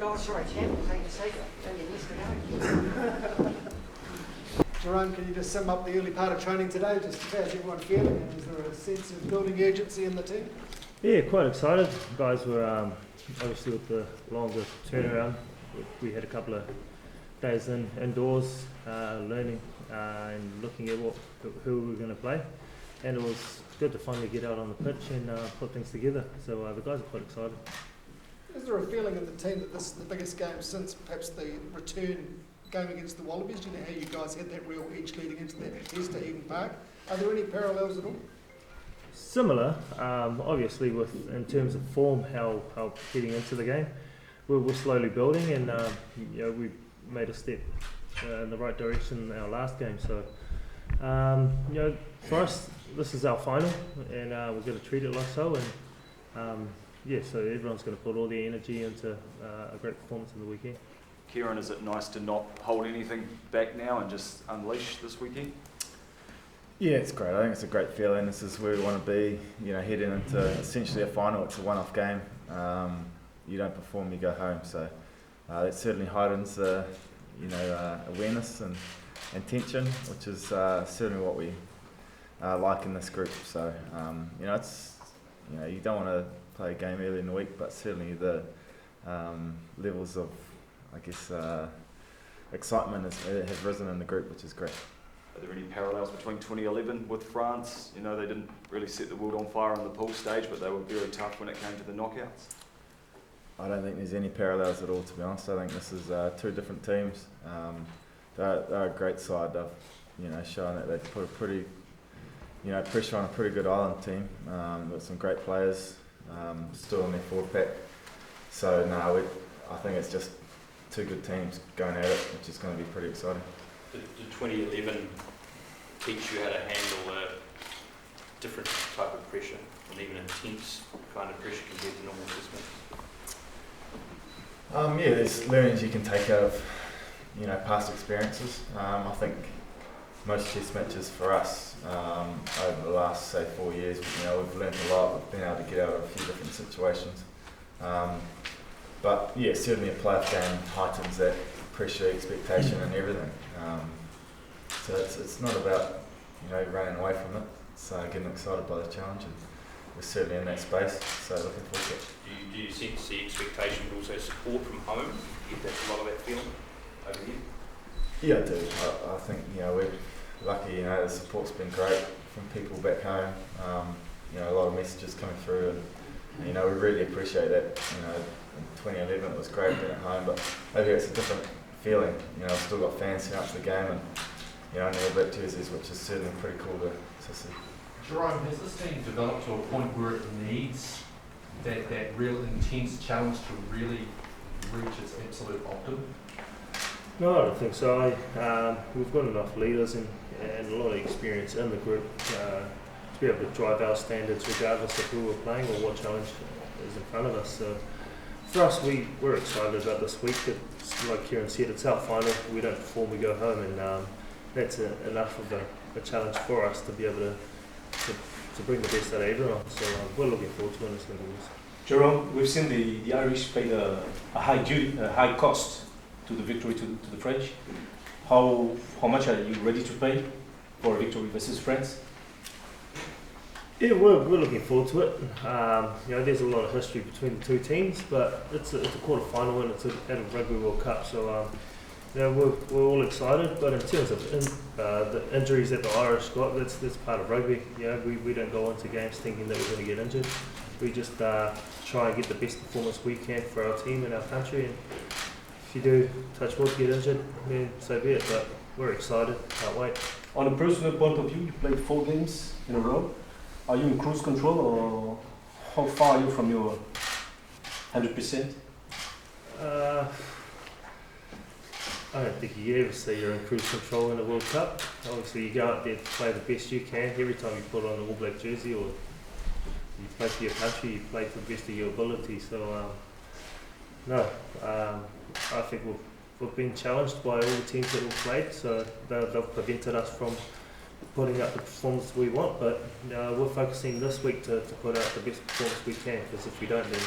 Oh, sorry, champ. I hate to say that. Only yesterday. Jerome, can you just sum up the early part of training today? Just how's everyone feeling? And is there a sense of building urgency in the team? Yeah, quite excited. Guys were obviously with the longer turnaround. We had a couple of days indoors learning and looking at who we were going to play, and it was good to finally get out on the pitch and put things together. So the guys are quite excited. Is there a feeling in the team that this is the biggest game since perhaps the return game against the Wallabies? You know how you guys had that real edge leading into that test at Eden Park. Are there any parallels at all? Similar, obviously, in terms of form, how heading into the game, we're slowly building, and we made a step in the right direction in our last game. So, for us, this is our final, and we're going to treat it like so. And so everyone's going to put all their energy into a great performance in the weekend. Kieran, is it nice to not hold anything back now and just unleash this weekend? Yeah, it's great. I think it's a great feeling. This is where we want to be, heading into essentially a final. It's a one-off game. You don't perform, you go home. So that certainly heightens awareness and tension, which is certainly what we like in this group. So, it's, you don't want to play a game early in the week, but certainly the levels of, excitement have risen in the group, which is great. Are there any parallels between 2011 with France? They didn't really set the world on fire on the pool stage, but they were very tough when it came to the knockouts. I don't think there's any parallels at all, to be honest. I think this is two different teams. They're a great side. They've showing that they've put a pretty, pressure on a pretty good Ireland team. With some great players still in their forward pack. So I think it's just two good teams going at it, which is going to be pretty exciting. Did 2011 teach you how to handle a different type of pressure, and even intense kind of pressure compared to normal assessment? There's learnings you can take out of past experiences. I think most test matches for us over the last 4 years, we've learned a lot. We've been able to get out of a few different situations. But certainly a playoff game heightens that pressure, expectation, and everything. So it's not about running away from it. It's getting excited by the challenge, and we're certainly in that space. So looking forward to it. Do you sense the expectation, but also support from home? You get a lot of that feeling over here. Yeah, I do. I think we're lucky. The support's been great from people back home. A lot of messages coming through, and we really appreciate that. In 2011 it was great being at home, but maybe it's a different feeling. I've still got fans turning up to the game, and in the All Black jerseys, which is certainly pretty cool to see. Jerome, has this team developed to a point where it needs that real intense challenge to really reach its absolute optimum? No, I don't think so. We've got enough leaders and a lot of experience in the group to be able to drive our standards regardless of who we're playing or what challenge is in front of us. So for us, we're excited about this week. Like Kieran said, it's our final. We don't perform, we go home, and that's enough of a challenge for us to be able to bring the best out of everyone. So we're looking forward to when it's going to be. Jerome, we've seen the Irish paid a high cost to the victory to the French. How much are you ready to pay for a victory versus France? Yeah, we're looking forward to it. There's a lot of history between the two teams, but it's a quarter-final and it's at a Rugby World Cup, so we're all excited. But in terms of the injuries that the Irish got, that's part of rugby. We don't go into games thinking that we're going to get injured. We just try and get the best performance we can for our team and our country. And if you do, touch wood, get injured, then so be it. But we're excited, can't wait. On a personal point of view, you played 4 games in a row. Are you in cruise control, or how far are you from your 100%? I don't think you ever say you're in cruise control in the World Cup. Obviously, you go out there to play the best you can. Every time you put on an All Black jersey or you play for your country, you play to the best of your ability. So, I think we've been challenged by all the teams that we've played, so they've prevented us from putting up the performance we want, but we're focusing this week to put out the best performance we can, because if we don't, then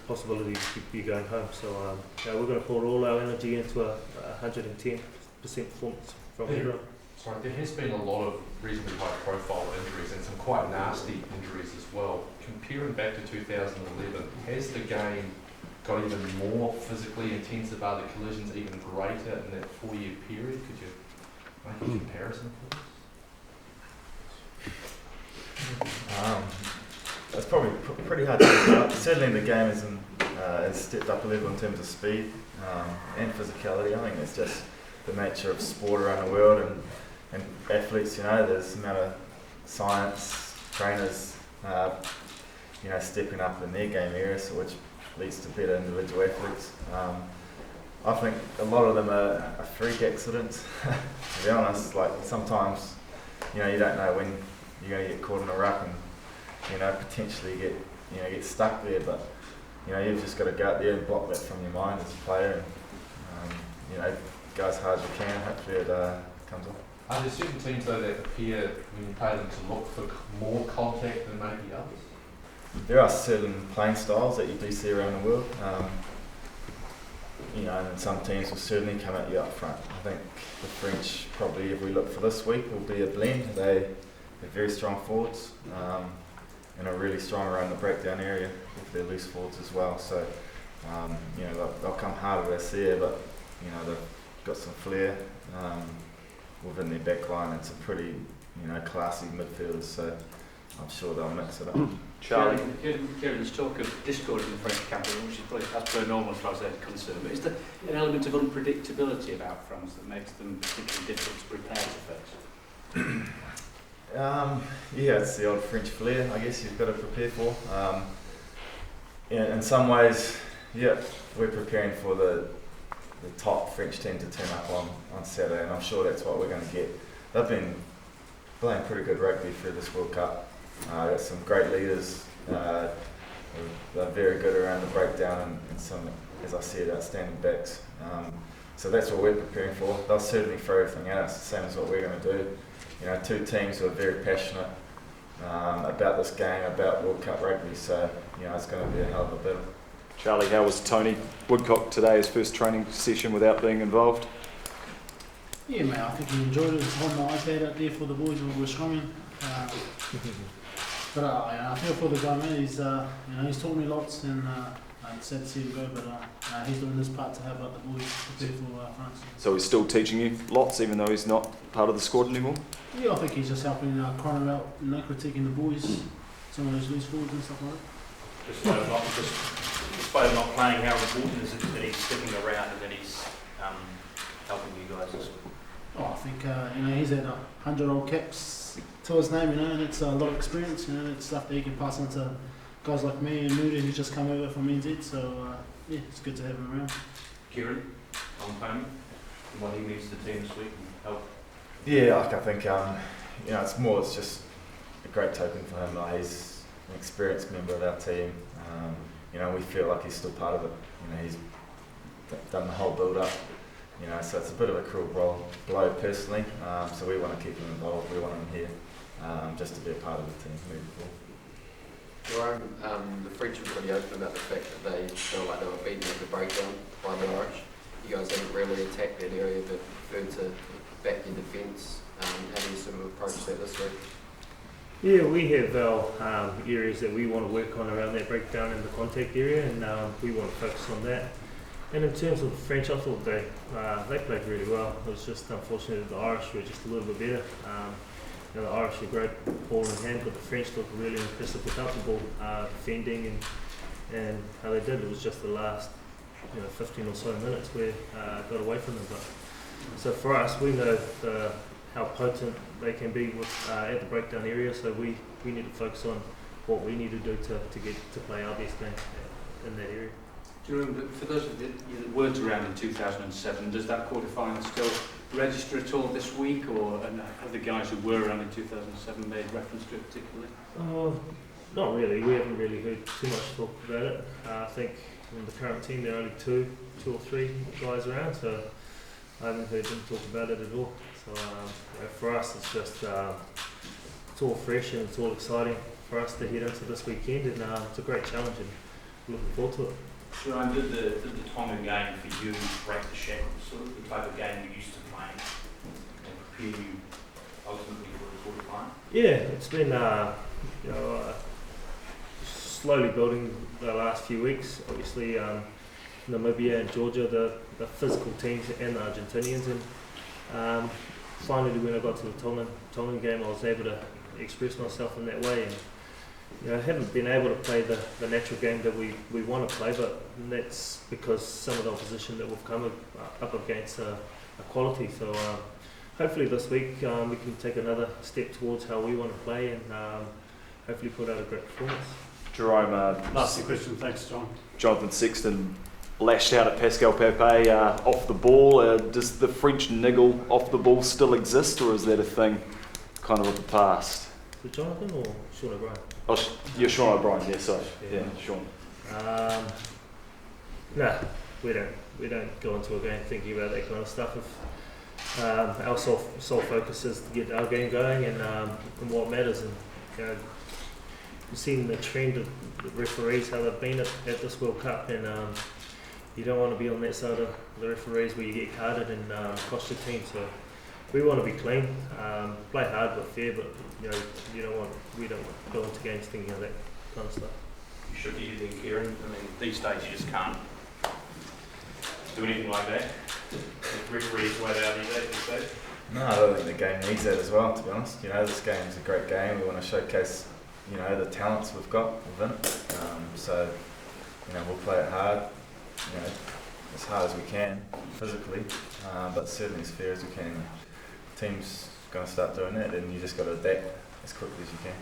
possibility to be going home. So we're going to pour all our energy into a 110% performance from everyone. Sorry, there has been a lot of reasonably high profile injuries and some quite nasty injuries as well. Comparing back to 2011, has the game got even more physically intensive? Are the collisions even greater in that 4-year period? Could you make a comparison, please? It's probably pretty hard to do. Certainly the game has stepped up a level in terms of speed and physicality. I think it's just the nature of sport around the world and athletes, there's the amount of science, trainers, stepping up in their game areas, so which leads to better individual athletes. I think a lot of them are freak accidents, to be honest. Like sometimes, you don't know when you're going to get caught in a ruck and, potentially get stuck there, but, you've just got to go out there and block that from your mind as a player and, go as hard as you can. Hopefully it comes off. Are there certain teams though that appear when you play them to look for more contact than maybe others? There are certain playing styles that you do see around the world, and some teams will certainly come at you up front. I think the French, probably if we look for this week, will be a blend. They're very strong forwards and are really strong around the breakdown area with their loose forwards as well. So, they'll come harder as there, but they've got some flair within their back line. It's a pretty classy midfielders, so I'm sure they'll mix it up. Charlie? Kieran's talk of discord in the French camp, which is probably as per normal as far as they're concerned, but is there an element of unpredictability about France that makes them particularly difficult to prepare to face? Yeah, it's the old French flair, I guess you've got to prepare for. In some ways, we're preparing for the top French team to turn up on Saturday, and I'm sure that's what we're going to get. They've been playing pretty good rugby through this World Cup. Got some great leaders. They're very good around the breakdown and some, as I said, outstanding backs. So that's what we're preparing for. They'll certainly throw everything at us, the same as what we're going to do. Two teams who are very passionate about this game, about World Cup rugby. So it's going to be a hell of a battle. Charlie, how was Tony Woodcock today, his first training session without being involved? Yeah, mate, I think he enjoyed it. He's holding my iPad out there for the boys when we're scrumming. But I feel for the guy, man. He's taught me lots, and it's sad to see him go, but he's doing his part to help out the boys prepare for France. So he's still teaching you lots, even though he's not part of the squad anymore? Yeah, I think he's just helping Connor out, critiquing the boys, some of those loose forwards and stuff like that. Despite not playing, how important is it that he's sticking around and that he's helping you guys as well? Oh, I think he's had 100 old caps to his name, and it's a lot of experience. It's stuff that he can pass on to guys like me and Moody who's just come over from NZ. So it's good to have him around. Kieran, on Tony, and what he means to the team this week and help. Yeah, I think it's just a great token for him. He's an experienced member of our team. We feel like he's still part of it. He's done the whole build-up. So it's a bit of a cruel blow personally. So we want to keep him involved. We want him here just to be a part of the team moving forward. Jerome, the French were pretty open about the fact that they felt like they were beaten at the breakdown by the Irish. You guys haven't really attacked that area, but preferred to back your defence. How do you sort of approach that this week? Yeah, we have our areas that we want to work on around that breakdown in the contact area, and we want to focus on that. And in terms of the French, I thought they played really well. It was just unfortunate that the Irish were just a little bit better. The Irish were great ball in hand, but the French looked really impressive without the ball, defending and how they did. It was just the last 15 or so minutes where got away from them. But so for us, we know how potent they can be at the breakdown area. So we need to focus on what we need to do to get to play our best game in that area. Jerome, for those of you that weren't around in 2007, does that quarterfinal still register at all this week, or have the guys who were around in 2007 made reference to it particularly? Not really. We haven't really heard too much talk about it. I think in the current team there are only two or three guys around, so I haven't heard them talk about it at all. So for us, it's just it's all fresh and it's all exciting for us to head into this weekend, and it's a great challenge. And looking forward to it. Jerome, did the Tongan game for you break the shackles, sort of the type of game you're used to playing, and prepare you ultimately for the quarterfinal? Yeah, it's been slowly building the last few weeks. Obviously, Namibia and Georgia, the physical teams, and the Argentinians, and finally when I got to the Tongan game, I was able to express myself in that way. And I haven't been able to play the natural game that we want to play, but that's because some of the opposition that we've come up against are quality. So hopefully this week we can take another step towards how we want to play, and hopefully put out a great performance. Jerome, Last question, thanks, John. Jonathan Sexton lashed out at Pascal Pepe off the ball. Does the French niggle off the ball still exist, or is that a thing kind of of the past? So Jonathan or Sean O'Brien? Oh, yeah, Sean O'Brien, yeah, sorry. Yeah, Sean. No, we don't go into a game thinking about that kind of stuff. If our sole focus is to get our game going and what matters. And you've seen the trend of the referees, how they've been at this World Cup, and you don't want to be on that side of the referees where you get carded and cost your team. So we want to be clean, play hard but fair, but we don't go into games thinking of that kind of stuff. You should be hitting Kieran. I mean, these days you just can't do anything like that. The referees way out these days. No, I don't think the game needs that as well, to be honest. This game is a great game. We want to showcase, the talents we've got within it. So, we'll play it hard, as hard as we can, physically, but certainly as fair as we can. The team's going to start doing that, and you just got to adapt as quickly as you can.